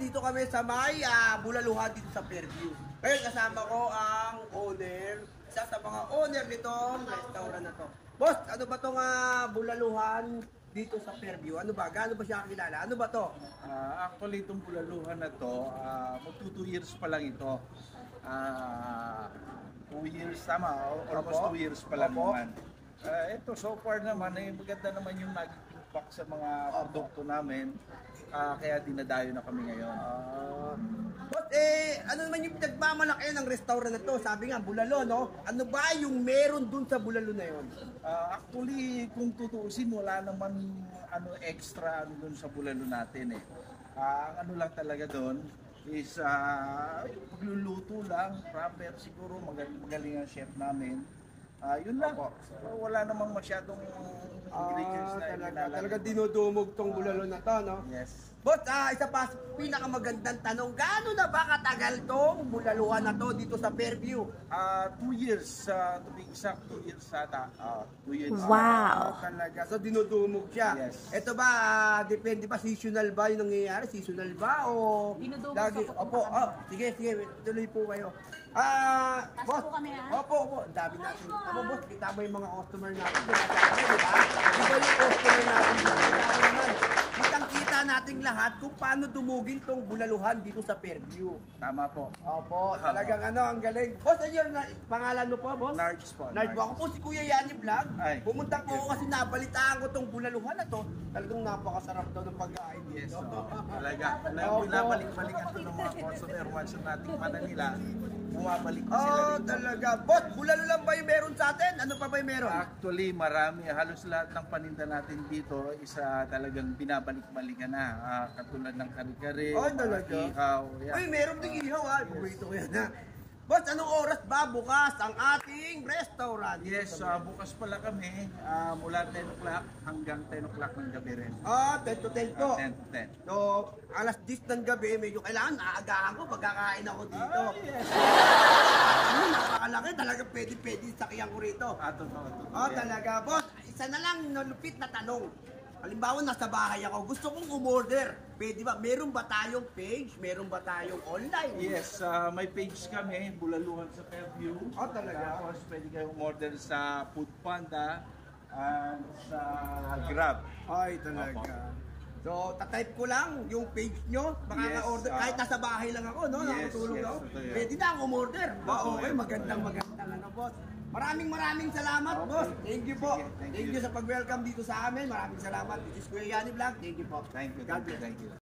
nandito kami sa may Bulaluhan dito sa Fairview. Ngayon kasama ko ang owner, isa sa mga owner nitong restaurant na to. Boss, ano ba tong Bulaluhan dito sa Fairview? Ano ba? Gaano ba siya kakilala? Ano ba to? Actually, itong Bulaluhan na to, magto 2 years pa lang ito. 2 years, tama, almost 2 years pa lang naman. Ito, so far naman, maganda naman yung naging feedback sa mga produkto namin. Kaya dinadayo na kami ngayon. Boss, ano naman yung pinagmamalaki ng restaurant na to? Sabi nga, Bulalo, no? Ano ba yung meron dun sa Bulalo na yun? Actually, kung tutuusin, wala naman extra dun sa Bulalo natin eh. Ang ano lang talaga dun is pagluluto lang, proper siguro, magaling ang chef namin. Yun lang. So, wala namang masyadong ingredients na talaga dinudumog tong Bulalo na to, no? Yes. Boss, isa pa, pinakamagandang tanong, gaano na ba katagal tong Bulaluhan na to dito sa Fairview? 2 years, to be exact, 2 years ata. 2 years. Wow. Talaga, so dinudumog siya. Yes. Ito ba, depende ba, seasonal ba yung nangyayari? Seasonal ba o Dinudumog lagi? sa Opo, sige, tuloy po kayo. Boss, po kami, opo, ang dami natin. Ako, boss, kita mo yung mga customer natin. Di ba? Iba yung customer natin. Kita naman. Kitang-kita natin lahat kung paano dumugin tong Bulaluhan dito sa Fairview. Tama po. Opo, talagang ang galing. Boss, ayun, pangalan mo po, boss? Nards po. Nards po. Ako po si Kuya Yani Vlog. Ay. Pumunta po ako kasi nabalitaan ko tong Bulaluhan na to. Talagang napakasarap daw ng pagkain Yes, dito. talaga. Opo. Binabalik-balikan ito ng mga customer once na nating Manila. Bumabalik na sila rito. Talaga. Boss, Bulalo lang ba yung meron sa atin? Ano pa ba yung meron? Actually, marami. Halos lahat ng paninda natin dito isa talagang binabalik-balikan na. Katulad ng kare-kare, Talaga? ihaw. Yeah. Ay, meron ding ihaw ha. Paborito ko yan ha. Boss, anong oras ba bukas ang ating restaurant? Yes, bukas pala kami mula 10 o'clock hanggang 10 o'clock ng gabi rin. 10 to 10 po. 10 to 10. So, alas 10 ng gabi, medyo kailangan aagahan ko pagkakain ako dito. Yes. Napakalaki, talaga pwede sakyan ko rito. Totoo. Talaga. Boss, isa na lang nalupit na tanong. Halimbawa, nasa bahay ako, gusto kong umorder. Pwede ba? Meron ba tayong page? Meron ba tayong online? Yes, may page kami, Bulaluhan sa Fairview. Talaga? Tapos pwede kayong umorder sa Foodpanda at sa Grab. Ay, talaga. So, tatype ko lang yung page nyo, makaka-order, kahit nasa bahay lang ako, no? Yes, Nakatulog yes, ako. totoo yan. Pwede na akong umorder. Okay, magandang boss. Maraming salamat, boss. Thank you po. Sige, thank Thank you. you sa pag-welcome dito sa amin. Maraming salamat. This is Kuya Yani Vlog. Thank you po. Thank you. God bless. Thank you.